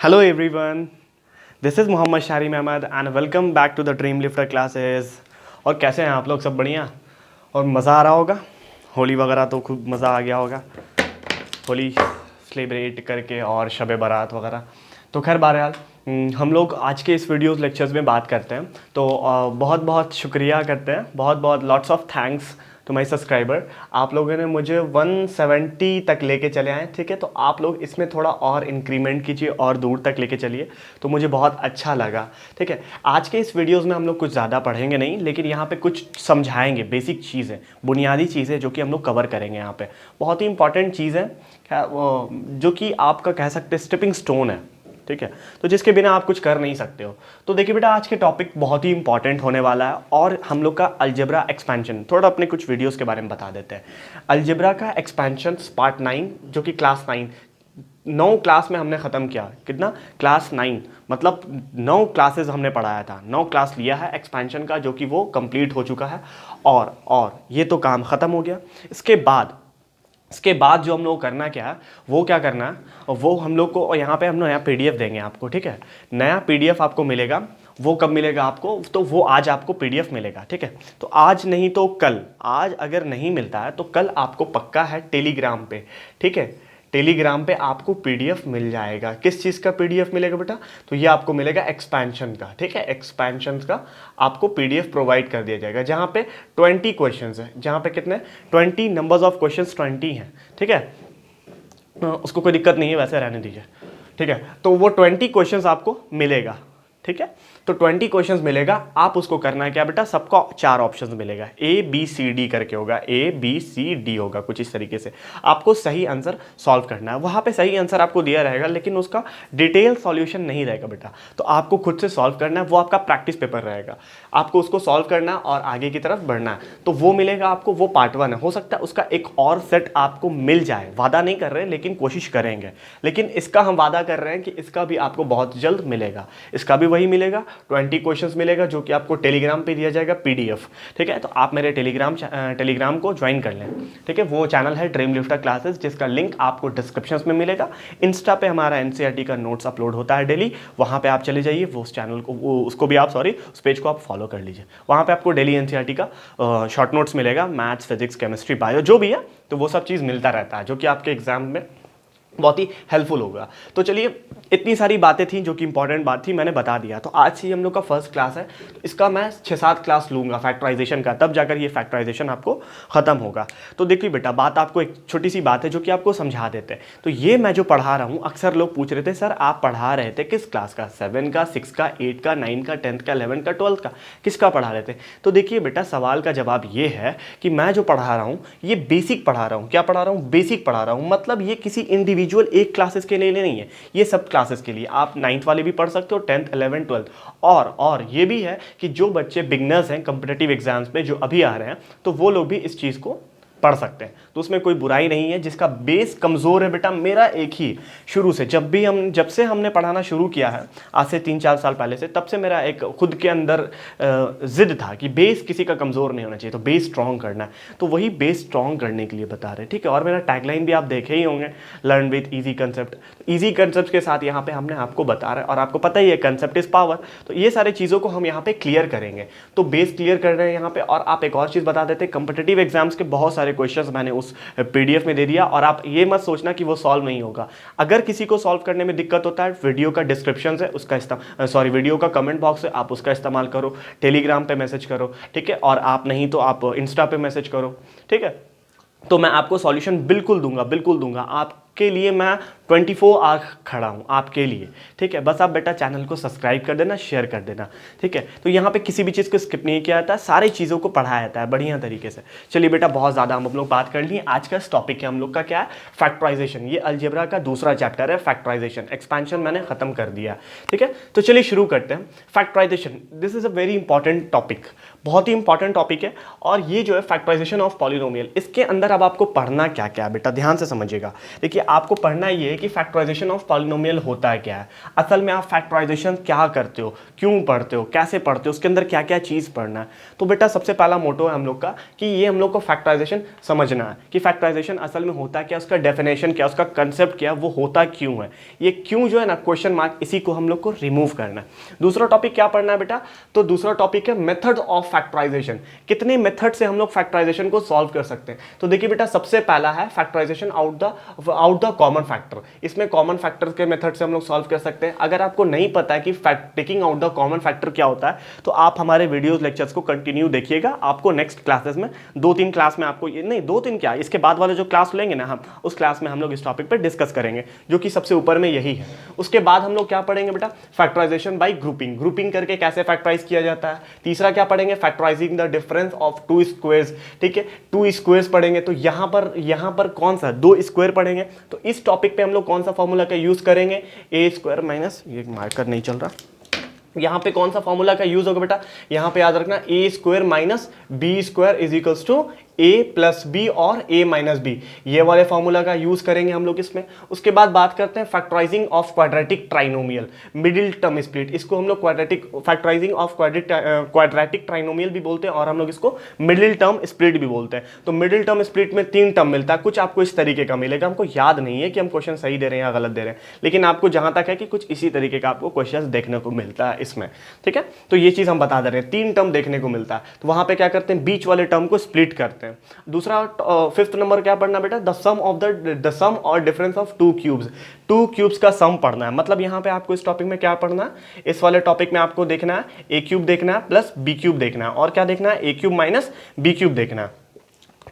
Hello everyone, this is Mohammad Sharim Ahmed and welcome back to the Dream Lifter classes. और कैसे हैं आप लोग? सब बढ़िया और मज़ा आ रहा होगा। होली वगैरह तो खूब मज़ा आ गया होगा, होली सेलिब्रेट करके और शब बारात वगैरह। तो खैर बहरहाल हम लोग आज के इस वीडियोस लेक्चर्स में बात करते हैं। तो बहुत बहुत शुक्रिया करते हैं, बहुत बहुत lots of thanks to my subscriber. आप लोगों ने मुझे 170 तक लेके चले आए, ठीक है। तो आप लोग इसमें थोड़ा और इंक्रीमेंट कीजिए और दूर तक लेके चलिए, तो मुझे बहुत अच्छा लगा, ठीक है। आज के इस वीडियोस में हम लोग कुछ ज़्यादा पढ़ेंगे नहीं, लेकिन यहाँ पे कुछ समझाएंगे, बेसिक चीज़ें, बुनियादी चीज़ें जो कि हम लोग कवर करेंगे यहाँ पे। बहुत ही इंपॉर्टेंट चीज़ है जो कि आपका कह सकते हैं स्टेपिंग स्टोन है, ठीक है। तो जिसके बिना आप कुछ कर नहीं सकते हो। तो देखिए बेटा, आज के टॉपिक बहुत ही इंपॉर्टेंट होने वाला है और हम लोग का अलजेब्रा एक्सपेंशन, थोड़ा अपने कुछ वीडियोस के बारे में बता देते हैं। अलजेब्रा का एक्सपेंशन पार्ट 9 जो कि क्लास 9 क्लास में हमने ख़त्म किया। कितना? क्लास 9, मतलब 9 क्लासेस हमने पढ़ाया था, 9 क्लास लिया है एक्सपेंशन का, जो कि वो कंप्लीट हो चुका है और ये तो काम ख़त्म हो गया। इसके बाद जो हम लोग करना क्या है, वो क्या करना है, वो हम लोग को यहाँ पे हम नया पीडीएफ देंगे आपको, ठीक है। नया पीडीएफ आपको मिलेगा। वो कब मिलेगा आपको? तो वो आज आपको पीडीएफ मिलेगा, ठीक है। तो आज नहीं तो कल, आज अगर नहीं मिलता है तो कल आपको पक्का है टेलीग्राम पे, ठीक है। टेलीग्राम पे आपको पीडीएफ मिल जाएगा। किस चीज़ का पीडीएफ मिलेगा बेटा? तो ये आपको मिलेगा एक्सपेंशन का, ठीक है। एक्सपेंशन का आपको पीडीएफ प्रोवाइड कर दिया जाएगा, जहाँ पे 20 क्वेश्चंस हैं। जहाँ पे कितने? 20 नंबर्स ऑफ क्वेश्चंस 20 हैं, ठीक है। उसको कोई दिक्कत नहीं है, वैसे रहने दीजिए, ठीक है। तो वो 20 क्वेश्चंस आपको मिलेगा, ठीक है। तो 20 क्वेश्चंस मिलेगा। आप उसको करना है क्या बेटा? सबको 4 ऑप्शंस मिलेगा, A B C D करके होगा, A B C D होगा कुछ इस तरीके से। आपको सही आंसर सॉल्व करना है। वहाँ पे सही आंसर आपको दिया रहेगा, लेकिन उसका डिटेल सॉल्यूशन नहीं रहेगा बेटा। तो आपको खुद से सॉल्व करना है, वो आपका प्रैक्टिस पेपर रहेगा। आपको उसको सॉल्व करना है और आगे की तरफ बढ़ना है। तो वो मिलेगा आपको, वो पार्ट 1 है। हो सकता है उसका एक और सेट आपको मिल जाए, वादा नहीं कर रहे हैं लेकिन कोशिश करेंगे। लेकिन इसका हम वादा कर रहे हैं कि इसका भी आपको बहुत जल्द मिलेगा। इसका भी वही मिलेगा, 20 क्वेश्चंस मिलेगा, जो कि आपको टेलीग्राम पे दिया जाएगा पीडीएफ, ठीक है। तो आप मेरे टेलीग्राम को ज्वाइन कर लें, ठीक है। वो चैनल है ड्रीम लिफ्टर क्लासेस, जिसका लिंक आपको डिस्क्रिप्शन में मिलेगा। इंस्टा पे हमारा एनसीईआरटी का नोट्स अपलोड होता है डेली, वहाँ पे आप चले जाइए। वो उस चैनल को, उसको भी आप उस पेज को आप फॉलो कर लीजिए। वहाँ पे आपको डेली एनसीईआरटी का शॉर्ट नोट्स मिलेगा, मैथ्स, फिजिक्स, केमिस्ट्री, बायो जो भी है, तो वो सब चीज़ मिलता रहता है, जो कि आपके एग्जाम में बहुत ही हेल्पफुल होगा। तो चलिए, इतनी सारी बातें थी जो कि इंपॉर्टेंट बात थी, मैंने बता दिया। तो आज से हम लोग का फर्स्ट क्लास है, तो इसका मैं 6-7 क्लास लूँगा फैक्टराइजेशन का, तब जाकर ये फैक्टराइजेशन आपको ख़त्म होगा। तो देखिए बेटा, बात आपको एक छोटी सी बात है जो कि आपको समझा देते हैं। तो ये मैं जो पढ़ा रहा हूँ, अक्सर लोग पूछ रहे थे सर आप पढ़ा रहे थे किस क्लास का? 7 का, 6 का, 8 का, 9 का, 10th का, 11th का, 12th का, किसका पढ़ा रहे थे? तो देखिए बेटा, सवाल का जवाब ये है कि मैं जो पढ़ा रहा हूँ ये बेसिक पढ़ा रहा हूँ। क्या पढ़ा रहा हूँ? बेसिक पढ़ा रहा हूँ। मतलब ये किसी इंडिविजुअल एक क्लासेस के लिए नहीं है, ये सब क्लासेस के लिए। आप 9th वाले भी पढ़ सकते हो, 10th, 11th, 12th। और ये भी है कि जो बच्चे बिगनर्स हैं कॉम्पिटिटिव एग्जाम्स में, जो अभी आ रहे हैं, तो वो लोग भी इस चीज़ को पढ़ सकते हैं। तो उसमें कोई बुराई नहीं है। जिसका बेस कमज़ोर है बेटा, मेरा एक ही शुरू से, जब से हमने पढ़ाना शुरू किया है, आज से 3-4 साल पहले से, तब से मेरा एक खुद के अंदर जिद था कि बेस किसी का कमज़ोर नहीं होना चाहिए, तो बेस स्ट्रॉन्ग करना है। तो वही बेस स्ट्रॉन्ग करने के लिए बता रहे हैं, ठीक है। और मेरा टैगलाइन भी आप देखे ही होंगे, learn with easy concept. Easy concept के साथ यहाँ पे हमने आपको बता रहे हैं, और आपको पता ही है कंसेप्ट इज पावर। तो ये सारी चीज़ों को हम यहाँ पे क्लियर करेंगे। तो बेस क्लियर कर रहे हैं यहाँ पे। और आप एक और चीज़ बता देते हैं, कंपिटिटिव एग्जाम्स के बहुत सारे क्वेश्चंस मैंने उस पीडीएफ में दे दिया, और आप ये मत सोचना कि वो सॉल्व नहीं होगा। अगर किसी को सॉल्व करने में दिक्कत होता है, वीडियो का डिस्क्रिप्शन है उसका वीडियो का कमेंट बॉक्स है, आप उसका इस्तेमाल करो। टेलीग्राम पे मैसेज करो, ठीक है। और आप नहीं तो आप इंस्टा पे मैसेज करो, ठीक है। तो मैं आपको सॉल्यूशन बिल्कुल दूंगा। आपके लिए मैं 24 आवर खड़ा हूँ आपके लिए, ठीक है। बस आप बेटा चैनल को सब्सक्राइब कर देना, शेयर कर देना, ठीक है। तो यहाँ पे किसी भी चीज़ को स्किप नहीं किया जाता है, सारी चीज़ों को पढ़ाया जाता है बढ़िया तरीके से। चलिए बेटा, बहुत ज़्यादा हम लोग बात कर लिए। आज का इस टॉपिक है हम लोग का क्या है? फैक्टराइजेशन। ये अलजेब्रा का दूसरा चैप्टर है, फैक्टराइजेशन। एक्सपेंशन मैंने खत्म कर दिया, ठीक है। तो चलिए शुरू करते हैं। Factorisation, this is a very important topic. बहुत ही इंपॉर्टेंट टॉपिक है। और ये जो है फैक्टराइजेशन ऑफ पॉलिनोमियल, इसके अंदर अब आपको पढ़ना क्या क्या है बेटा, ध्यान से समझिएगा। देखिए आपको पढ़ना ये है कि फैक्टराइजेशन ऑफ पॉलिनोमियल होता है क्या है, असल में आप फैक्टराइजेशन क्या करते हो, क्यों पढ़ते हो, कैसे पढ़ते हो, उसके अंदर क्या क्या चीज़ पढ़ना है। तो बेटा सबसे पहला मोटो है हम लोग का कि ये हम लोग को फैक्टराइजेशन समझना है कि फैक्टराइजेशन असल में होता क्या, उसका डेफिनेशन क्या, उसका कंसेप्ट क्या, वो होता क्यों है। ये क्यों जो है ना क्वेश्चन मार्क, इसी को हम लोग को रिमूव करना है। दूसरा टॉपिक क्या पढ़ना है बेटा, तो दूसरा टॉपिक है मेथड ऑफ फैक्टराइजेशन, कितने मेथड से हम लोग फैक्टराइजेशन को सॉल्व कर सकते हैं। तो देखिए बेटा सबसे पहला है factorisation out the common factor, इसमें कॉमन फैक्टर के मेथड से हम लोग सॉल्व कर सकते हैं। अगर आपको नहीं पता है कि taking out the common factor क्या होता है, तो आप हमारे वीडियोस लेक्चर्स को कंटिन्यू देखिएगा। आपको नेक्स्ट क्लासेस में 2-3 क्लास में आपको नहीं 2-3 क्या, इसके बाद वाले जो क्लास लेंगे ना हम, उस क्लास में हम लोग इस टॉपिक पर डिस्कस करेंगे, जो कि सबसे ऊपर में यही है। उसके बाद हम लोग क्या पढ़ेंगे बेटा, फैक्टराइजेशन बाय ग्रुपिंग, ग्रुपिंग करके कैसे फैक्टराइज किया जाता है। तीसरा क्या पढ़ेंगे, factorising the difference of to squares, ठीक है, टू स्क्वायर्स पढ़ेंगे। तो यहां पर कौन सा, दो स्क्वायर पढ़ेंगे। तो इस टॉपिक पे हम लोग कौन सा फॉर्मूला का यूज करेंगे, ए स्क्वायर माइनस, ये मार्कर नहीं चल रहा, यहां पे कौन सा फॉर्मूला का यूज होगा बेटा, यहां पे याद रखना A square minus B square is equals to A plus B और ए माइनस बी, ये वाले फॉर्मूला का यूज करेंगे हम लोग इसमें। उसके बाद बात करते हैं factorising of quadratic trinomial, middle term split, इसको हम लोग quadratic factorising of quadratic trinomial भी बोलते हैं और हम लोग इसको मिडिल टर्म स्प्लिट भी बोलते हैं। तो मिडिल टर्म स्प्लिट में 3 टर्म मिलता है, कुछ आपको इस तरीके का मिलेगा, हमको याद नहीं है कि हम क्वेश्चन सही दे रहे हैं या गलत दे रहे हैं, लेकिन आपको जहां तक है कि कुछ इसी तरीके का आपको क्वेश्चन देखने को मिलता है इसमें, ठीक है। तो ये चीज हम बता दे रहे हैं, 3 टर्म देखने को मिलता है। तो वहां पे क्या करते हैं, बीच वाले टर्म को स्प्लिट करते हैं। दूसरा 5th नंबर क्या पढ़ना बेटा, द सम और डिफरेंस ऑफ टू क्यूब्स का सम पढ़ना है। मतलब यहां पे आपको इस टॉपिक में क्या पढ़ना है, इस वाले टॉपिक में आपको देखना है ए क्यूब देखना है प्लस बी क्यूब देखना है, और क्या देखना है, ए क्यूब माइनस बी क्यूब देखना है।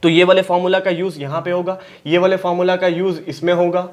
तो ये वाले फॉर्मूला का यूज यहां पे होगा, ये वाले फॉर्मूला का यूज इसमें होगा।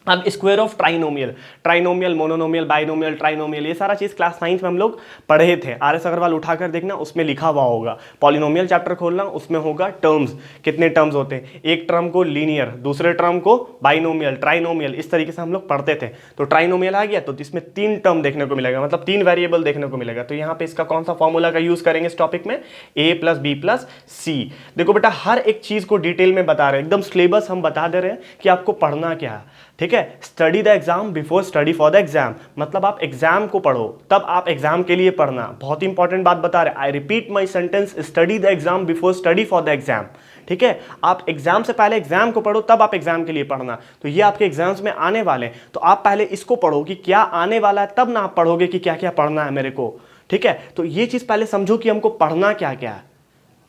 अब square of trinomial, monomial, binomial, trinomial, ये सारा चीज क्लास 9 में हम लोग पढ़े थे। आर.एस. अग्रवाल उठाकर देखना, उसमें लिखा हुआ होगा। पॉलिनोमियल चैप्टर खोलना, उसमें होगा टर्म्स, कितने टर्म्स होते हैं, एक टर्म को लीनियर, दूसरे टर्म को बाइनोमियल, ट्राइनोमियल, इस तरीके से हम लोग पढ़ते थे। तो ट्राइनोमियल आ गया तो इसमें 3 टर्म देखने को मिलेगा, मतलब 3 वेरिएबल देखने को मिलेगा। तो यहाँ पे इसका कौन सा फॉर्मूला का यूज करेंगे इस टॉपिक में, ए प्लस बी प्लस सी। देखो बेटा हर एक चीज को डिटेल में बता रहे हैं, एकदम सिलेबस हम बता दे रहे हैं कि आपको पढ़ना क्या है, ठीक है। Study the exam before study for the exam, मतलब आप एग्जाम को पढ़ो तब आप एग्जाम के लिए पढ़ना। बहुत इंपॉर्टेंट बात बता रहे हैं, I repeat my sentence, study the exam before study for the exam, ठीक है। आप एग्जाम से पहले एग्जाम को पढ़ो, तब आप एग्जाम के लिए पढ़ना। तो ये आपके एग्जाम्स में आने वाले, तो आप पहले इसको पढ़ो कि क्या आने वाला है, तब ना आप पढ़ोगे कि क्या क्या पढ़ना है मेरे को, ठीक है। तो ये चीज पहले समझो कि हमको पढ़ना क्या क्या है,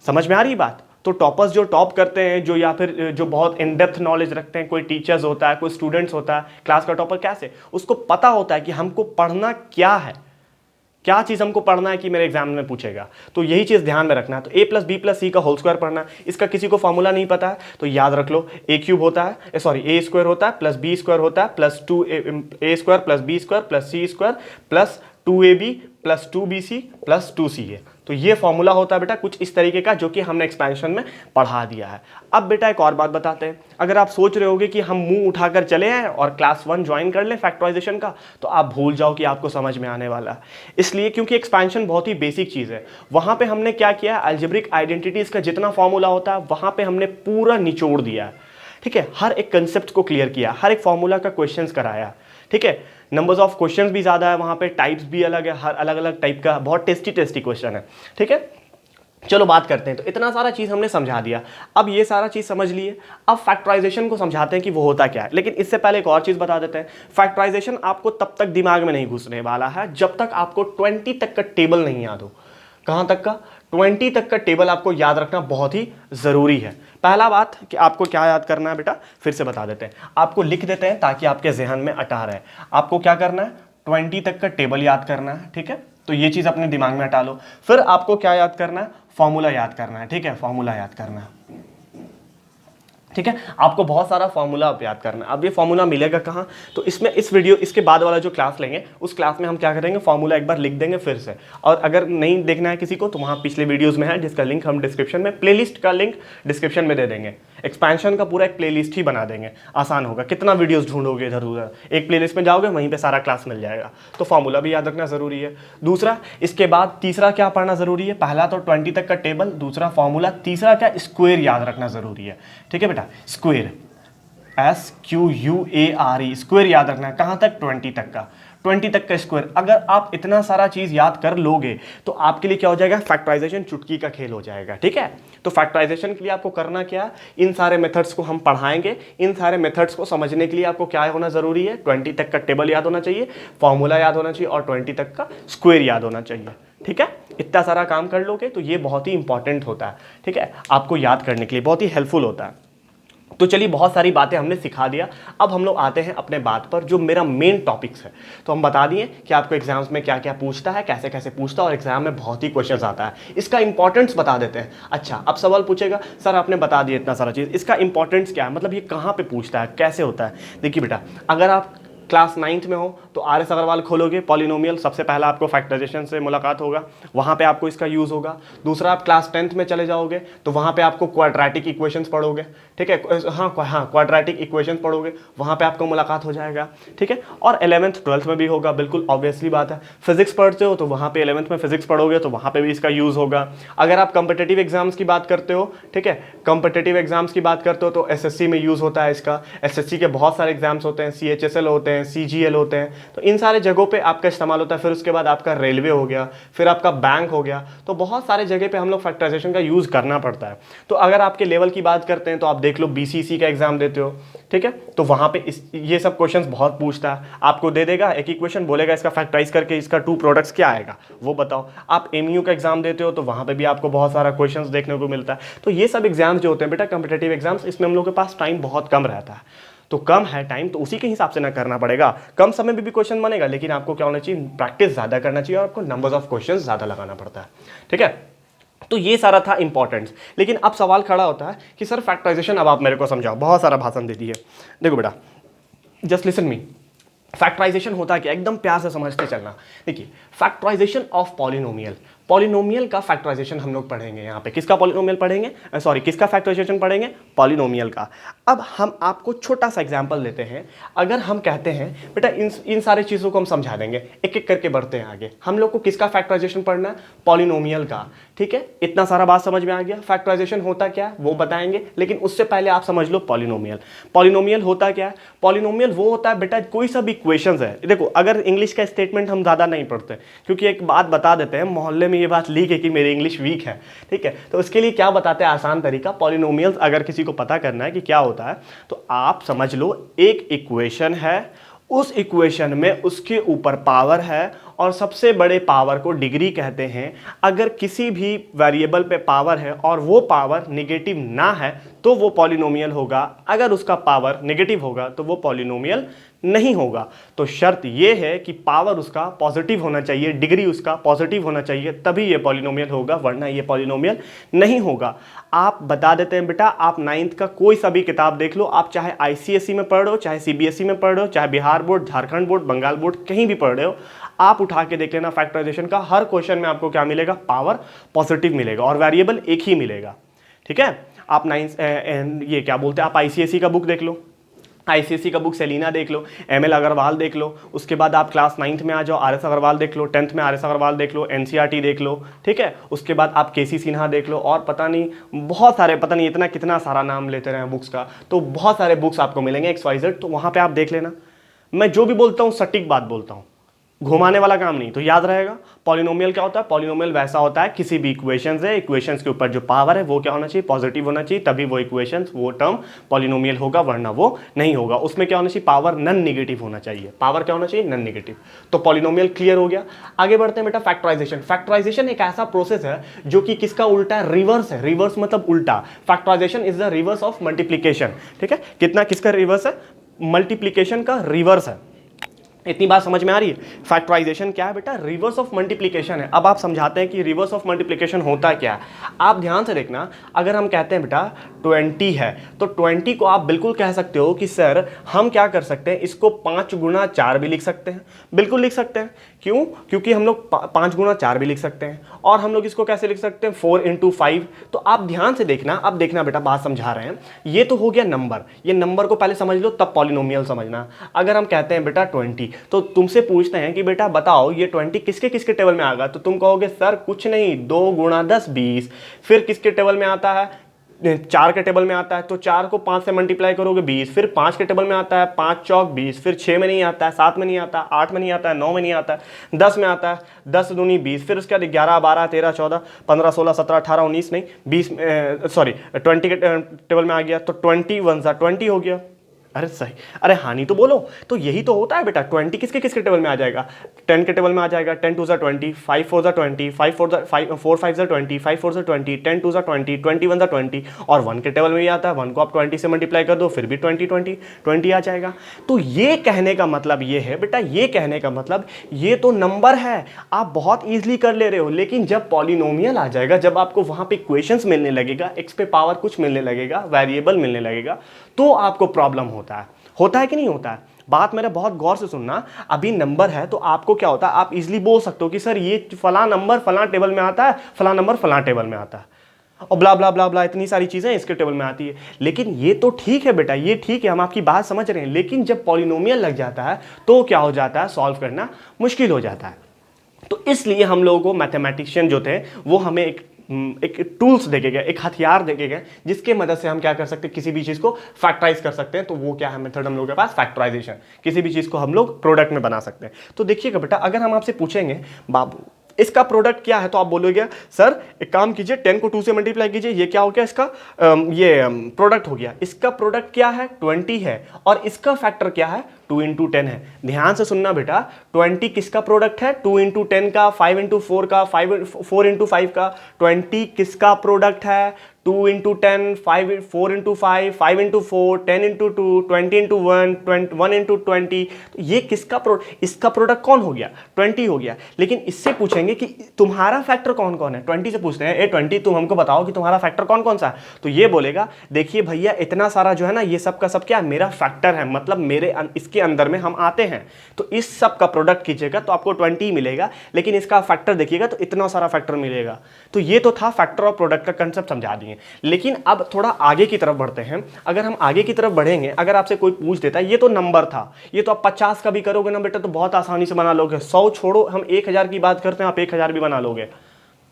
समझ में आ रही बात। तो टॉपर्स जो टॉप करते हैं, जो या फिर जो बहुत इन डेप्थ नॉलेज रखते हैं, कोई टीचर्स होता है, कोई स्टूडेंट्स होता है, क्लास का टॉपर कैसे, उसको पता होता है कि हमको पढ़ना क्या है, क्या चीज हमको पढ़ना है कि मेरे एग्जाम में पूछेगा। तो यही चीज ध्यान में रखना है। तो ए प्लस बी प्लस सी का होल स्क्वायर पढ़ना है। इसका किसी को फॉर्मूला नहीं पता है तो याद रख लो, ए क्यूब होता है, सॉरी ए स्क्वायर होता है प्लस बी स्क्वायर होता है plus 2a square plus B square plus C square plus 2ab plus 2bc plus 2ca। तो ये फॉर्मूला होता है बेटा कुछ इस तरीके का, जो कि हमने एक्सपेंशन में पढ़ा दिया है। अब बेटा एक और बात बताते हैं, अगर आप सोच रहे होगे कि हम मुंह उठाकर चले आए और क्लास 1 ज्वाइन कर लें फैक्टराइजेशन का, तो आप भूल जाओ कि आपको समझ में आने वाला है। इसलिए क्योंकि एक्सपेंशन बहुत ही बेसिक चीज़ है। वहाँ पे हमने क्या किया, अलजेब्रिक आइडेंटिटीज का जितना फॉर्मूला होता है वहाँ पे हमने पूरा निचोड़ दिया है, ठीक है। हर एक कंसेप्ट को क्लियर किया, हर एक फॉर्मूला का क्वेश्चंस कराया, ठीक है। नंबर्स ऑफ क्वेश्चंस भी ज़्यादा है वहाँ पे, टाइप्स भी अलग है, हर अलग अलग टाइप का बहुत टेस्टी क्वेश्चन है, ठीक है। चलो बात करते हैं। तो इतना सारा चीज़ हमने समझा दिया, अब ये सारा चीज़ समझ लिए, अब फैक्टराइजेशन को समझाते हैं कि वो होता क्या है। लेकिन इससे पहले एक और चीज़ बता देते हैं, फैक्टराइजेशन आपको तब तक दिमाग में नहीं घुसने वाला है जब तक आपको 20 तक का टेबल नहीं याद हो। कहाँ तक का, 20 तक का टेबल आपको याद रखना बहुत ही ज़रूरी है। पहला बात कि आपको क्या याद करना है बेटा, फिर से बता देते हैं, आपको लिख देते हैं ताकि आपके जहन में अटा रहे। आपको क्या करना है, 20 तक का टेबल याद करना है, ठीक है। तो ये चीज़ अपने दिमाग में हटा लो। फिर आपको क्या याद करना है, फॉर्मूला याद करना है, ठीक है, फॉर्मूला याद करना है, ठीक है। आपको बहुत सारा फॉर्मूला आप याद करना है। अब ये फॉर्मूला मिलेगा कहाँ, तो इसमें इस वीडियो इसके बाद वाला जो क्लास लेंगे उस क्लास में हम क्या करेंगे, फॉर्मूला एक बार लिख देंगे फिर से। और अगर नहीं देखना है किसी को तो वहाँ पिछले वीडियोस में है जिसका लिंक हम डिस्क्रिप्शन में, प्लेलिस्ट का लिंक डिस्क्रिप्शन में दे देंगे। एक्सपेंशन का पूरा एक प्लेलिस्ट ही बना देंगे, आसान होगा। कितना वीडियोस ढूंढोगे इधर उधर, एक प्लेलिस्ट में जाओगे वहीं पे सारा क्लास मिल जाएगा। तो फॉर्मूला भी याद रखना ज़रूरी है। दूसरा, इसके बाद तीसरा क्या पढ़ना ज़रूरी है? पहला तो 20 तक का टेबल, दूसरा फॉर्मूला, तीसरा क्या? स्क्वायर याद रखना ज़रूरी है। ठीक है बेटा, स्क्वायर, SQUARE, स्क्वायर याद रखना है। कहाँ तक? 20 तक का, 20 तक का स्क्वायर। अगर आप इतना सारा चीज़ याद कर लोगे तो आपके लिए क्या हो जाएगा? फैक्टराइजेशन चुटकी का खेल हो जाएगा। ठीक है, तो फैक्टराइजेशन के लिए आपको करना क्या? इन सारे मेथड्स को हम पढ़ाएंगे। इन सारे मेथड्स को समझने के लिए आपको क्या होना ज़रूरी है? 20 तक का टेबल याद होना चाहिए, फॉर्मूला याद होना चाहिए और 20 तक का स्क्वायर याद होना चाहिए। ठीक है, इतना सारा काम कर लोगे तो ये बहुत ही इंपॉर्टेंट होता है। ठीक है, आपको याद करने के लिए बहुत ही हेल्पफुल होता है। तो चलिए, बहुत सारी बातें हमने सिखा दिया। अब हम लोग आते हैं अपने बात पर, जो मेरा मेन टॉपिक्स है। तो हम बता दिए कि आपको एग्जाम्स में क्या क्या पूछता है, कैसे कैसे पूछता है, और एग्जाम में बहुत ही क्वेश्चंस आता है। इसका इंपॉर्टेंस बता देते हैं। अच्छा, अब सवाल पूछेगा, सर आपने बता दिया इतना सारा चीज़, इसका इंपॉर्टेंस क्या है? मतलब ये कहाँ पर पूछता है, कैसे होता है? देखिए बेटा, अगर आप क्लास 9th में हो तो RS अग्रवाल खोलोगे, पॉलिनोमियल, सबसे पहला आपको फैक्टराइजेशन से मुलाकात होगा, वहाँ पे आपको इसका यूज़ होगा। दूसरा, आप क्लास 10th में चले जाओगे तो वहाँ पे आपको क्वाड्रेटिक इक्वेशंस पढ़ोगे। ठीक है, हाँ क्वाड्रेटिक इक्वेशंस पढ़ोगे, वहाँ पे आपको मुलाकात हो जाएगा। ठीक है, और 11th 12th में भी होगा, बिल्कुल ऑब्वियसली बात है। फिजिक्स पढ़ते हो तो वहाँ पे 11th में फिजिक्स पढ़ोगे तो वहाँ पे भी इसका यूज़ होगा। अगर आप कॉम्पिटिटिव एग्जाम्स की बात करते हो, ठीक है, कॉम्पिटिटिव एग्जाम्स की बात करते हो तो SSC में यूज़ होता है इसका। SSC के बहुत सारे एग्जाम्स होते हैं, CHSL होते हैं, CGL होते हैं, तो इन सारे जगहों पे आपका इस्तेमाल होता है। फिर उसके बाद आपका रेलवे हो गया, फिर आपका बैंक हो गया, तो बहुत सारे जगह पे हम लोग फैक्टराइजेशन का यूज़ करना पड़ता है। तो अगर आपके लेवल की बात करते हैं तो आप देख लो, BCC का एग्जाम देते हो, ठीक है, तो वहाँ पे ये सब क्वेश्चंस बहुत पूछता है। आपको दे देगा एक इक्वेशन, बोलेगा इसका फैक्टराइज करके इसका 2 प्रोडक्ट्स क्या आएगा वो बताओ। आप MU का एग्जाम देते हो तो वहाँ पे भी आपको बहुत सारा क्वेश्चंस देखने को मिलता है। तो ये सब एग्जाम्स जो होते हैं बेटा, कॉम्पिटिटिव एग्जाम्स, इसमें हम लोग के पास टाइम बहुत कम रहता है। तो कम है टाइम तो उसी के हिसाब से ना करना पड़ेगा। कम समय में भी क्वेश्चन बनेगा, लेकिन आपको क्या होना चाहिए? प्रैक्टिस ज़्यादा करना चाहिए और आपको नंबर्स ऑफ क्वेश्चंस ज़्यादा लगाना पड़ता है। ठीक है, तो ये सारा था इंपॉर्टेंस। लेकिन अब सवाल खड़ा होता है कि सर फैक्टराइजेशन अब आप मेरे को समझाओ, बहुत सारा भाषण दे दिए। देखो बेटा, जस्ट लिसन मी, फैक्टराइजेशन होता क्या, एकदम प्यार से समझते चलना। देखिए, फैक्टराइजेशन ऑफ पॉलिनोमियल, पॉलिनोमियल का फैक्टराइजेशन हम लोग पढ़ेंगे। यहाँ पे किसका पॉलिनोमियल पढ़ेंगे? सॉरी, किसका फैक्टराइजेशन पढ़ेंगे? पॉलिनोमियल का। अब हम आपको छोटा सा एग्जांपल लेते हैं। अगर हम कहते हैं बेटा इन सारी चीज़ों को हम समझा देंगे, एक एक करके बढ़ते हैं आगे। हम लोग को किसका फैक्टराइजेशन पढ़ना है? पॉलिनोमियल का। ठीक है, इतना सारा बात समझ में आ गया। फैक्टराइजेशन होता क्या वो बताएंगे, लेकिन उससे पहले आप समझ लो पॉलिनोमियल। पॉलिनोमियल होता क्या है? पॉलिनोमियल वो होता है बेटा, कोई सा भी इक्वेशंस है। देखो, अगर इंग्लिश का स्टेटमेंट हम ज़्यादा नहीं पढ़ते, क्योंकि एक बात बता देते हैं, मोहल्ले में ये बात लीक है कि मेरी इंग्लिश वीक है। ठीक है, तो उसके लिए क्या बताते हैं आसान तरीका, पॉलिनोमियल्स अगर किसी को पता करना है कि क्या होता है, तो आप समझ लो एक इक्वेशन है, उस इक्वेशन में उसके ऊपर पावर है और सबसे बड़े पावर को डिग्री कहते हैं। अगर किसी भी वेरिएबल पे पावर है और वो पावर नेगेटिव ना है तो वो पॉलिनोमियल होगा, अगर उसका पावर नेगेटिव होगा तो वो पॉलिनोमियल नहीं होगा। तो शर्त ये है कि पावर उसका पॉजिटिव होना चाहिए, डिग्री उसका पॉजिटिव होना चाहिए, तभी ये पॉलिनोमियल होगा, वरना ये पॉलिनोमियल नहीं होगा। आप बता देते हैं बेटा, आप 9th का कोई सा भी किताब देख लो, आप चाहे ICSE में पढ़ रहे हो, चाहे CBSE में पढ़ रहे हो, चाहे Bihar board, Jharkhand board, Bengal board, कहीं भी पढ़ रहे हो, आप उठा के देख लेना फैक्टराइजेशन का हर क्वेश्चन में आपको क्या मिलेगा? पावर पॉजिटिव मिलेगा और वेरिएबल एक ही मिलेगा। ठीक है, आप ये क्या बोलते हैं, आप ICSE का बुक देख लो, ICSE का बुक सेलिना देख लो, ML अग्रवाल देख लो, उसके बाद आप क्लास 9th में आ जाओ, RS अग्रवाल देख लो, 10th में RS अग्रवाल देख लो, NCERT देख लो। ठीक है, उसके बाद आप KC सिन्हा देख लो, और पता नहीं बहुत सारे, पता नहीं इतना कितना सारा नाम लेते रहे बुक्स का, तो बहुत सारे बुक्स आपको मिलेंगे XYZ, तो वहाँ पर आप देख लेना। मैं जो भी बोलता हूँ सटीक बात बोलता हूँ, घुमाने वाला काम नहीं, तो याद रहेगा। पॉलिनोमियल क्या होता है? पॉलिनोमियल वैसा होता है, किसी भी इक्वेशंस है, इक्वेशंस के ऊपर जो पावर है वो क्या होना चाहिए? पॉजिटिव होना चाहिए, तभी वो इक्वेशंस, वो टर्म पॉलिनोमियल होगा, वरना वो नहीं होगा। उसमें क्या होना चाहिए? पावर नन नेगेटिव होना चाहिए। पावर क्या होना चाहिए? Non negative. तो पॉलिनोमियल क्लियर हो गया। आगे बढ़ते हैं बेटा, फैक्टराइजेशन। फैक्टराइजेशन एक ऐसा प्रोसेस है जो कि किसका उल्टा है? रिवर्स है। रिवर्स मतलब उल्टा। Factorisation is the reverse of multiplication. ठीक है, कितना किसका रिवर्स है? मल्टीप्लीकेशन का रिवर्स है। इतनी बात समझ में आ रही है? फैक्टराइजेशन क्या है बेटा? रिवर्स ऑफ मल्टीप्लिकेशन है। अब आप समझाते हैं कि रिवर्स ऑफ मल्टीप्लिकेशन होता क्या है। आप ध्यान से देखना, अगर हम कहते हैं बेटा 20 है, तो 20 को आप बिल्कुल कह सकते हो कि सर हम क्या कर सकते हैं, इसको 5 गुना 4 भी लिख सकते हैं। बिल्कुल लिख सकते हैं। क्यों? क्योंकि हम लोग 5 गुना 4 भी लिख सकते हैं। और हम लोग इसको कैसे लिख सकते हैं, 4 इंटू 5। तो आप ध्यान से देखना, अब देखना बेटा, बात समझा रहे हैं। ये तो हो गया नंबर, ये नंबर को पहले समझ लो तब पॉलिनोमियल समझना। अगर हम कहते हैं बेटा 20, तो तुमसे पूछते हैं कि बेटा बताओ ये 20 किसके किसके टेबल में आएगा, तो तुम कहोगे सर कुछ नहीं, 2 गुणा 10 20। फिर किसके टेबल में आता है, 4 के टेबल में आता है, तो 4 को 5 से मल्टीप्लाई करोगे 20। फिर 5 के टेबल में आता है, 5 चौक 20। फिर 6 में नहीं आता है, 7 में नहीं आता है, 8 में नहीं आता है, 9 में नहीं आता है, 10 में आता है, 10 दूनी 20। फिर उसके बाद 11 12 13 14 15 16 17 18 19 नहीं 20, सॉरी 20 के टेबल में आ गया, तो 21 सा 20 हो गया। अरे सही, अरे हानि तो बोलो। तो यही तो होता है बेटा, 20 किसके किसके टेबल में आ जाएगा, 10 के टेबल में आ जाएगा। 10 2 ज़ा 20, 5 4 ज़ा 20, 5 4 ज़ा 5 4 5 ज़ा 20, 5 4 ज़ा 20, 10 2 ज़ा 20, 21 ज़ा 20। और 1 के टेबल में भी आता है, 1 को आप 20 से मल्टीप्लाई कर दो, फिर भी 20 आ जाएगा। तो ये कहने का मतलब ये है बेटा, ये कहने का मतलब ये तो नंबर है, आप बहुत ईजिली कर ले रहे हो। लेकिन जब पॉलिनोमियल आ जाएगा, जब आपको वहां पे इक्वेशंस मिलने लगेगा, एक्स पे पावर कुछ मिलने लगेगा, वेरिएबल मिलने लगेगा, तो आपको प्रॉब्लम होता है कि नहीं होता है। बात मेरा बहुत गौर से सुनना। अभी नंबर है तो आपको क्या होता है, आप इजीली बोल सकते हो कि सर ये फला नंबर फला टेबल में आता है, फला नंबर फला टेबल में आता है, और ब्ला ब्ला ब्ला ब्ला इतनी सारी चीजें इसके टेबल में आती है। लेकिन ये तो ठीक है बेटा, ये ठीक है, हम आपकी बात समझ रहे हैं। लेकिन जब पॉलिनोमियल लग जाता है तो क्या हो जाता है, सॉल्व करना मुश्किल हो जाता है। तो इसलिए हम लोगों को मैथमेटिशियन जो थे वो हमें एक टूल्स देके गए, एक हथियार देके गए, जिसके मदद से हम क्या कर सकते हैं, किसी भी चीज को फैक्टराइज कर सकते हैं। तो वो क्या है मेथड हम लोगों के पास, फैक्टराइजेशन। किसी भी चीज को हम लोग प्रोडक्ट में बना सकते हैं। तो देखिएगा बेटा, अगर हम आपसे पूछेंगे बाबू इसका प्रोडक्ट क्या है, तो आप बोलोगे सर एक काम कीजिए, 10 को 2 से मल्टीप्लाई कीजिए, ये क्या हो गया, इसका ये प्रोडक्ट हो गया। इसका प्रोडक्ट क्या है, 20 है, और इसका फैक्टर क्या है, 2 इंटू 10 है। ध्यान से सुनना बेटा, 20 किसका प्रोडक्ट है, 2 इंटू 10 का, 5 इंटू 4 का, 4 इंटू 5 का। 20 किसका प्रोडक्ट है, 2 into 10, 4 into 5, 5 into 4, 10 into 2, 20 into 1, 1 into 20। तो ये किसका प्रोडक्ट, इसका प्रोडक्ट कौन हो गया, 20 हो गया। लेकिन इससे पूछेंगे कि तुम्हारा फैक्टर कौन कौन है, 20 से पूछते हैं, ए 20 तुम हमको बताओ कि तुम्हारा फैक्टर कौन कौन सा है। तो ये बोलेगा देखिए भैया इतना सारा जो है ना, ये सब का सब क्या मेरा फैक्टर है, मतलब मेरे इसके अंदर में हम आते हैं। तो इस सब का प्रोडक्ट कीजिएगा तो आपको 20 मिलेगा, लेकिन इसका फैक्टर देखिएगा तो इतना सारा फैक्टर मिलेगा। तो ये तो था फैक्टर और प्रोडक्ट का कंसेप्ट समझा दिए। लेकिन अब थोड़ा आगे की तरफ बढ़ते हैं। अगर हम आगे की तरफ बढ़ेंगे, अगर आपसे कोई पूछ देता है ये तो नंबर था, ये तो आप 50 का भी करोगे ना बेटा तो बहुत आसानी से बना लोगे। 100 छोड़ो, हम 1000 की बात करते हैं, आप 1000 भी बना लोगे।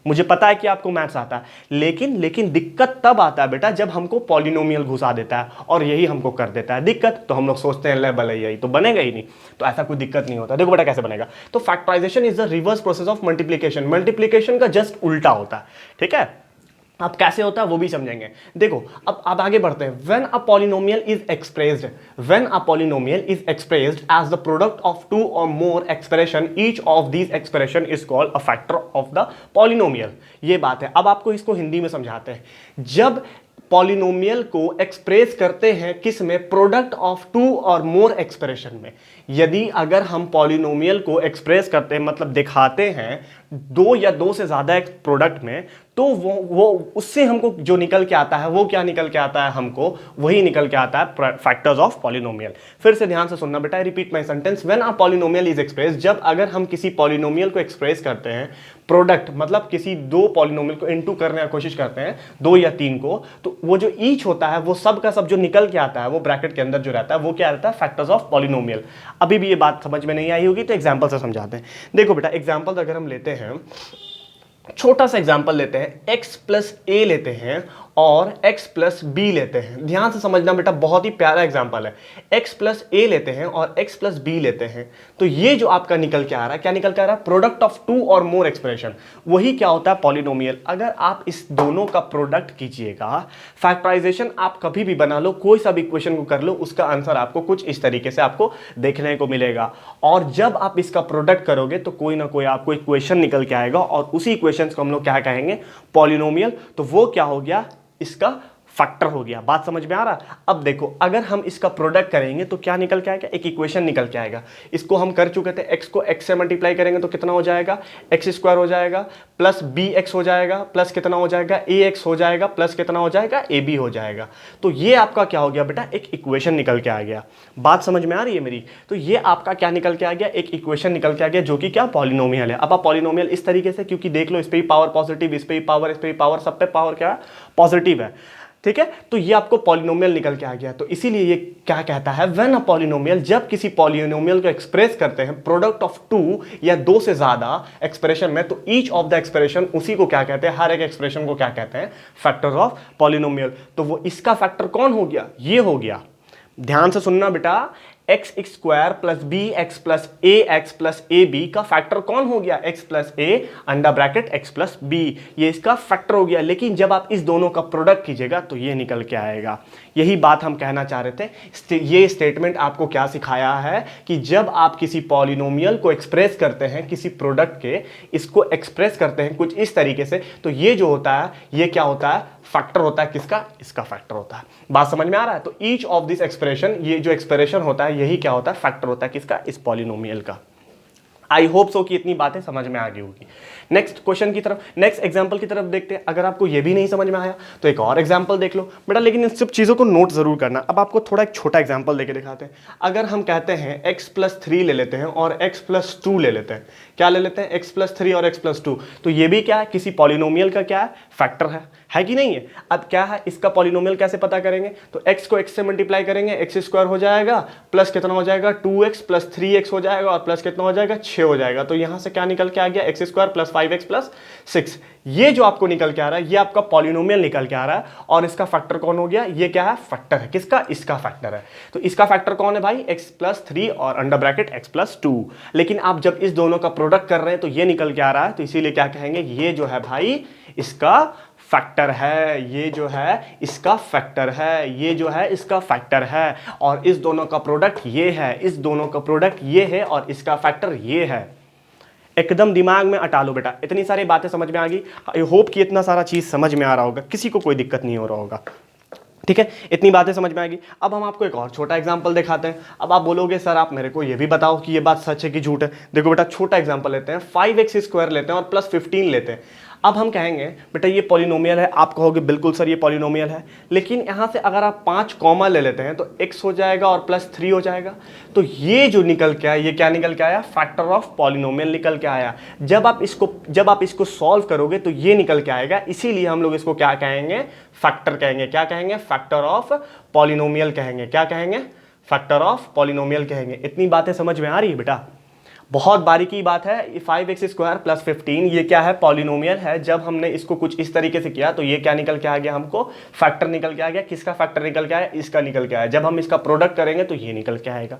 मुझे पता है कि आपको मैथ्स आता है, लेकिन दिक्कत तब आता है बेटा जब हमको पॉलिनोमियल घुसा देता है और यही हमको कर देता है दिक्कत। तो हम लोग सोचते हैं लेवल है यही, तो बनेगा ही नहीं। तो ऐसा कोई दिक्कत नहीं होता। देखो बेटा कैसे बनेगा, तो factorisation is the reverse process of multiplication. Multiplication का जस्ट उल्टा होता है, ठीक है। अब कैसे होता है वो भी समझेंगे। देखो अब आगे बढ़ते हैं। When a polynomial is expressed, when a polynomial is expressed as the product of 2 or more expression, each of these expression is called a factor of the polynomial. ये बात है। अब आपको इसको हिंदी में समझाते हैं। जब पॉलिनोमियल को एक्सप्रेस करते हैं किस में, product of 2 or more expression में। यदि अगर हम पॉलिनोमियल को एक्सप्रेस करते हैं, मतलब दिखाते हैं 2 या 2 से ज्यादा एक प्रोडक्ट में, तो वो उससे हमको जो निकल के आता है वो क्या निकल के आता है, हमको वही निकल के आता है फैक्टर्स ऑफ पॉलिनोमियल। फिर से ध्यान से सुनना बेटा, repeat my sentence. When a polynomial is express, जब अगर हम किसी पॉलिनोमियल को एक्सप्रेस करते हैं, प्रोडक्ट मतलब किसी 2 पॉलिनोमियल को इनटू करने की कोशिश करते हैं, 2 या 3 को, तो वो जो ईच होता है वो सब का सब जो निकल के आता है, वो ब्रैकेट के अंदर जो रहता है वो क्या रहता है, फैक्टर्स ऑफ पॉलिनोमियल। अभी भी ये बात समझ में नहीं आई होगी तो एग्जांपल से समझाते हैं। देखो बेटा एग्जांपल अगर हम लेते हैं, छोटा सा एग्जांपल लेते हैं, x प्लस ए लेते हैं और x प्लस बी लेते हैं। ध्यान से समझना बेटा, बहुत ही प्यारा एग्जांपल है। x प्लस ए लेते हैं और x प्लस बी लेते हैं, तो ये जो आपका निकल के आ रहा है, क्या निकल के आ रहा है, product of 2 or more expression. वही क्या होता है, पॉलिनोमियल। अगर आप इस दोनों का प्रोडक्ट कीजिएगा, फैक्टराइजेशन आप कभी भी बना लो, कोई सा भी इक्वेशन को कर लो, उसका आंसर आपको कुछ इस तरीके से आपको देखने को मिलेगा। और जब आप इसका प्रोडक्ट करोगे तो कोई ना कोई आपको इक्वेशन निकल के आएगा, और उसी इक्वेशन को हम लोग क्या कहेंगे, पॉलिनोमियल। तो वो क्या हो गया, इसका फैक्टर हो गया। बात समझ में आ रहा? अब देखो अगर हम इसका प्रोडक्ट करेंगे तो क्या निकल के आएगा, एक इक्वेशन निकल के आएगा। इसको हम कर चुके थे, x को x से मल्टीप्लाई करेंगे तो कितना हो जाएगा, एक्स स्क्वायर हो जाएगा प्लस बी एक्स हो जाएगा प्लस कितना हो जाएगा, ए एक्स हो जाएगा प्लस कितना हो जाएगा, ए बी हो जाएगा। तो ये आपका क्या हो गया बेटा, एक इक्वेशन निकल के आ गया। बात समझ में आ रही है मेरी? तो ये आपका क्या निकल के आ गया, एक इक्वेशन निकल के आ गया जो कि क्या, पॉलिनोमियल है। अब आप पॉलिनोमियल इस तरीके से, क्योंकि देख लो इस पे ही पावर पॉजिटिव, इस पे ही पावर, इस पे ही पावर, सब पे पावर क्या पॉजिटिव है, ठीक है। तो ये आपको पॉलिनोमियल निकल के आ गया। तो इसीलिए ये क्या कहता है, व्हेन अ पॉलिनोमियल, जब किसी पॉलिनोमियल को एक्सप्रेस करते हैं प्रोडक्ट ऑफ टू या दो से ज्यादा एक्सप्रेशन में, तो ईच ऑफ द एक्सप्रेशन, उसी को क्या कहते हैं, हर एक एक्सप्रेशन को क्या कहते हैं, फैक्टर ऑफ पॉलिनोमियल। तो वो इसका फैक्टर कौन हो गया, ये हो गया। ध्यान से सुनना बेटा, X square plus B X plus A X plus A B का फैक्टर कौन हो गया, X plus A under bracket X plus B, ये इसका फैक्टर हो गया। लेकिन जब आप इस दोनों का प्रोडक्ट कीजिएगा तो ये निकल के आएगा। यही बात हम कहना चाह रहे थे। ये स्टेटमेंट आपको क्या सिखाया है कि जब आप किसी पॉलिनोमियल को एक्सप्रेस करते हैं, किसी प्रोडक्ट के, इसको एक्सप्रेस करते हैं कुछ इस तरीके से, तो ये जो होता है ये क्या होता है, फैक्टर होता है। किसका, इसका फैक्टर होता है। बात समझ में आ रहा है? तो ईच ऑफ दिस एक्सप्रेशन, ये जो एक्सप्रेशन होता है यही क्या होता है, फैक्टर होता है। किसका, इस पॉलिनोमियल का। आई होप सो कि इतनी बातें समझ में आ गई होगी। नेक्स्ट क्वेश्चन की तरफ, नेक्स्ट एग्जांपल की तरफ देखते हैं। अगर आपको ये भी नहीं समझ में आया तो एक और एग्जांपल देख लो बेटा, लेकिन इन सब चीज़ों को नोट जरूर करना। अब आपको थोड़ा एक छोटा एग्जांपल देके दिखाते हैं। अगर हम कहते हैं x प्लस 3 ले लेते हैं और x प्लस 2 ले लेते हैं, क्या ले लेते हैं, x प्लस 3 और x प्लस 2, तो ये भी क्या है, किसी पॉलिनोमियल का क्या है, फैक्टर है कि नहीं है। अब क्या है, इसका पॉलिनोमियल कैसे पता करेंगे, तो x को x से मल्टीप्लाई करेंगे, एक्स स्क्वायर हो जाएगा प्लस कितना हो जाएगा, 2x प्लस 3x हो जाएगा और प्लस कितना हो जाएगा, 6 हो जाएगा। तो यहां से क्या निकल के आ गया, x square plus 5x plus 6। ये जो आपको निकल के आ रहा है ये आपका पॉलिनोमियल निकल के आ रहा है और इसका फैक्टर कौन हो गया, ये क्या है, फैक्टर है। किसका, इसका फैक्टर है। तो इसका फैक्टर कौन है भाई, x प्लस 3 और अंडर ब्रैकेट x प्लस 2। लेकिन आप जब इस दोनों का प्रोडक्ट कर रहे हैं तो ये निकल के आ रहा है, तो इसीलिए क्या कहेंगे, ये जो है भाई इसका फैक्टर है, ये जो है इसका फैक्टर है, ये जो है इसका फैक्टर है। और इस दोनों का प्रोडक्ट ये है, इस दोनों का प्रोडक्ट ये है और इसका फैक्टर ये है। एकदम दिमाग में अटा लो बेटा, इतनी सारी बातें समझ में आ गई। आई होप कि इतना सारा चीज समझ में आ रहा होगा, किसी को कोई दिक्कत नहीं हो रहा होगा, ठीक है। इतनी बातें समझ में आएगी। अब हम आपको एक और छोटा एग्जांपल दिखाते हैं। अब आप बोलोगे सर आप मेरे को ये भी बताओ कि ये बात सच है कि झूठ है। देखो बेटा, छोटा एग्जांपल लेते हैं, 5x स्क्वायर लेते हैं और प्लस 15 लेते हैं। अब हम कहेंगे बेटा ये पॉलिनोमियल है, आप कहोगे बिल्कुल सर ये पॉलिनोमियल है, लेकिन यहाँ से अगर आप 5 कॉमा ले लेते हैं तो x हो जाएगा और प्लस 3 हो जाएगा। तो ये जो निकल के आया, ये क्या निकल के आया, फैक्टर ऑफ पॉलिनोमियल निकल के आया। जब आप इसको सॉल्व करोगे तो ये निकल के आएगा। इसीलिए हम लोग इसको क्या कहेंगे, फैक्टर कहेंगे। क्या कहेंगे, फैक्टर ऑफ पॉलिनोमियल कहेंगे। क्या कहेंगे, फैक्टर ऑफ पॉलिनोमियल कहेंगे। इतनी बातें समझ में आ रही है बेटा? बहुत बारीकी बात है। 5x स्क्वायर प्लस 15 ये क्या है, पॉलिनोमियल है। जब हमने इसको कुछ इस तरीके से किया तो ये क्या निकल के आ गया, हमको फैक्टर निकल के आ गया। किसका फैक्टर निकल के आया, इसका निकल के आया। जब हम इसका प्रोडक्ट करेंगे तो ये निकल के आएगा।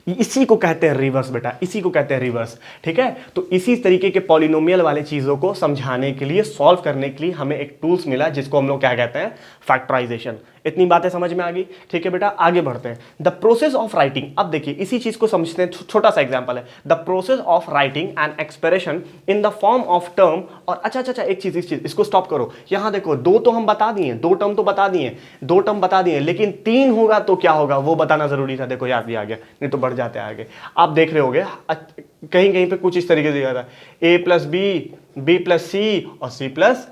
इसी को कहते हैं रिवर्स बेटा, इसी को कहते हैं रिवर्स, ठीक है। तो इसी तरीके के पॉलिनोमियल वाले चीजों को समझाने के लिए, सॉल्व करने के लिए हमें एक टूल्स मिला जिसको हम लोग क्या कहते हैं, फैक्टराइजेशन। इतनी बातें समझ में आ गई, ठीक है बेटा। आगे बढ़ते हैं, द प्रोसेस ऑफ राइटिंग। अब देखिए इसी चीज को समझते हैं, छोटा सा एग्जांपल है, the process of writing an expression in the form of term. और अच्छा एक चीज इसको स्टॉप करो। यहां देखो, दो तो हम बता दिए, दो टर्म तो बता दिए, दो टर्म बता दिए, लेकिन 3 होगा तो क्या होगा वो बताना जरूरी था। देखो याद भी आ गया, नहीं तो बढ़ जाते हैं आगे। आप देख रहे होगे कहीं कहीं पे कुछ इस तरीके से दिया था, a प्लस बी प्लस सी और c प्लस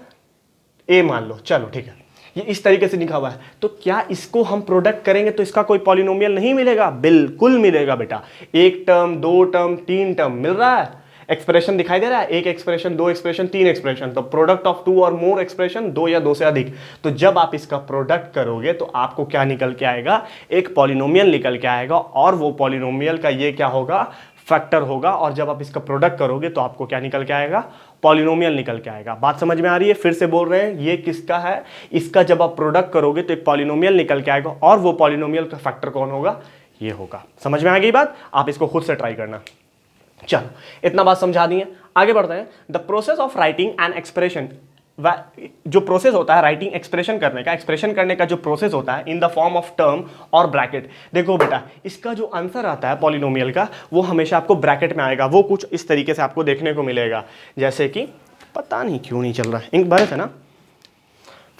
a मान लो, चलो ठीक है, ये इस तरीके से लिखा हुआ है। तो क्या इसको हम प्रोडक्ट करेंगे तो इसका कोई पॉलिनोमियल नहीं मिलेगा? बिल्कुल मिलेगा बेटा। एक टर्म, दो टर्म, 3 टर्म मिल रहा है, एक्सप्रेशन दिखाई दे रहा है, एक एक्सप्रेशन, दो एक्सप्रेशन, 3 एक्सप्रेशन। तो product of 2 or more expression, 2 या 2 से अधिक। तो जब आप इसका प्रोडक्ट करोगे तो आपको क्या निकल के आएगा, एक पॉलिनोमियल निकल के आएगा और वो पॉलिनोमियल का ये क्या होगा, फैक्टर होगा। और जब आप इसका प्रोडक्ट करोगे तो आपको क्या निकल के आएगा, पॉलिनोमियल निकल के आएगा। बात समझ में आ रही है? फिर से बोल रहे हैं, ये किसका है, इसका जब आप प्रोडक्ट करोगे तो एक पॉलिनोमियल निकल के आएगा और वो पॉलिनोमियल का फैक्टर कौन होगा, ये होगा। समझ में आ गई बात? आप इसको खुद से ट्राई करना। चलो इतना बात समझा दी है, आगे बढ़ते हैं। The process of writing an expression, जो प्रोसेस होता है राइटिंग एक्सप्रेशन करने का, एक्सप्रेशन करने का जो प्रोसेस होता है इन the form of term or bracket. देखो बेटा, इसका जो आंसर आता है पॉलिनोमियल का वो हमेशा आपको ब्रैकेट में आएगा। वो कुछ इस तरीके से आपको देखने को मिलेगा, जैसे कि पता नहीं क्यों नहीं चल रहा है, इंक भरे थे ना।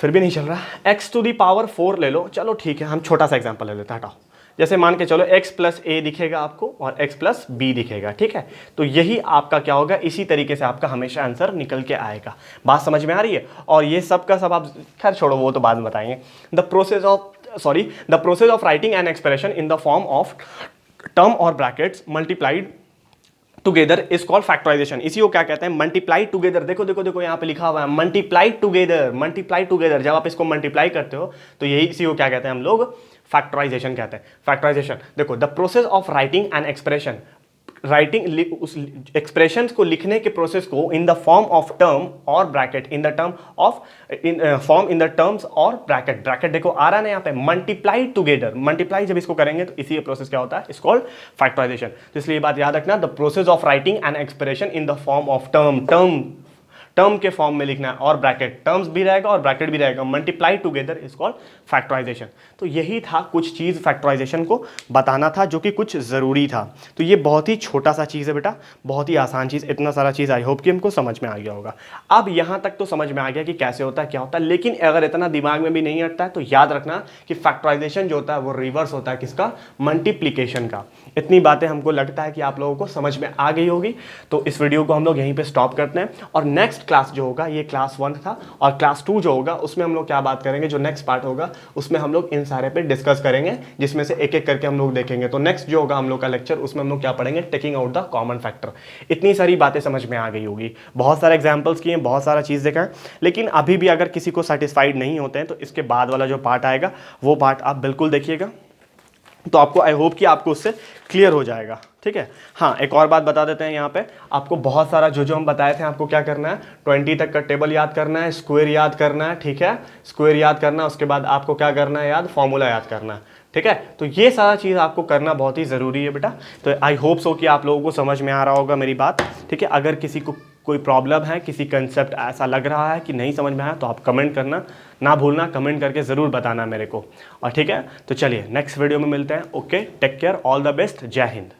फिर भी नहीं चल रहा। x टू दी पावर 4 ले लो, चलो ठीक है, हम छोटा सा एग्जांपल ले लेते हैं, हटाओ। जैसे मान के चलो x प्लस a दिखेगा आपको और x प्लस b दिखेगा, ठीक है। तो यही आपका क्या होगा, इसी तरीके से आपका हमेशा आंसर निकल के आएगा। बात समझ में आ रही है? और ये सब का सब आप खैर छोड़ो, वो तो बाद में बताएंगे। The process of writing an expression in the form of term or brackets multiplied together is called factorisation. इसी को क्या कहते हैं, मल्टीप्लाई टुगेदर। देखो देखो देखो यहाँ पे लिखा हुआ है मल्टीप्लाई टुगेदर, मल्टीप्लाई टुगेदर। जब आप इसको मल्टीप्लाई करते हो तो यही इसी को क्या कहते हैं हम लोग, फैक्टराइजेशन कहते हैं। फैक्टराइजेशन देखो, the process of writing an expression, writing उस एक्सप्रेशन को लिखने के प्रोसेस को in the form of term or bracket, in the term of form in the terms or bracket. Bracket देखो आ रहा है ना यहाँ पे, मल्टीप्लाई टुगेदर। मल्टीप्लाई जब इसको करेंगे तो इसी प्रोसेस क्या होता है, इट्स कॉल्ड फैक्टराइजेशन। तो इसलिए बात याद रखना, the process of writing an expression in the form of term के फॉर्म में लिखना है और ब्रैकेट, टर्म्स भी रहेगा और ब्रैकेट भी रहेगा, multiply together is called factorisation. तो यही था कुछ चीज़ फैक्टराइजेशन को बताना था, जो कि कुछ ज़रूरी था। तो ये बहुत ही छोटा सा चीज़ है बेटा, बहुत ही आसान चीज़। इतना सारा चीज़ आई होप कि हमको समझ में आ गया होगा। अब यहाँ तक तो समझ में आ गया कि कैसे होता है, क्या होता है। लेकिन अगर इतना दिमाग में भी नहीं अटता है तो याद रखना कि फैक्टराइजेशन जो होता है वो रिवर्स होता है किसका, मल्टीप्लिकेशन का। इतनी बातें हमको लगता है कि आप लोगों को समझ में आ गई होगी। तो इस वीडियो को हम लोग यहीं पे स्टॉप करते हैं और नेक्स्ट क्लास जो होगा, ये क्लास 1 था, और क्लास 2 जो होगा उसमें हम लोग क्या बात करेंगे, जो नेक्स्ट पार्ट होगा उसमें हम लोग इन सारे पे डिस्कस करेंगे, जिसमें से एक एक करके हम लोग देखेंगे। तो नेक्स्ट जो होगा हम लोग का लेक्चर, उसमें हम लोग क्या पढ़ेंगे, taking out the common factor. इतनी सारी बातें समझ में आ गई होगी, बहुत सारे एग्जाम्पल्स किए, बहुत सारा चीज़ देखा है। लेकिन अभी भी अगर किसी को सेटिस्फाइड नहीं होते हैं तो इसके बाद वाला जो पार्ट आएगा वो पार्ट आप बिल्कुल देखिएगा। तो आपको आई होप कि आपको उससे क्लियर हो जाएगा, ठीक है। हाँ, एक और बात बता देते हैं यहाँ पे, आपको बहुत सारा जो हम बताए थे, आपको क्या करना है, 20 तक का टेबल याद करना है, स्क्वायर याद करना है, ठीक है, स्क्वायर याद करना है। उसके बाद आपको क्या करना है, याद, फॉर्मूला याद करना है, ठीक है। तो ये सारा चीज़ आपको करना बहुत ही ज़रूरी है बेटा। तो आई होप सो कि आप लोगों को समझ में आ रहा होगा मेरी बात, ठीक है। अगर किसी को कोई प्रॉब्लम है, किसी कंसेप्ट ऐसा लग रहा है कि नहीं समझ में आया, तो आप कमेंट करना ना भूलना, कमेंट करके ज़रूर बताना मेरे को, और ठीक है। तो चलिए नेक्स्ट वीडियो में मिलते हैं। Okay, take care, all the best, जय हिंद।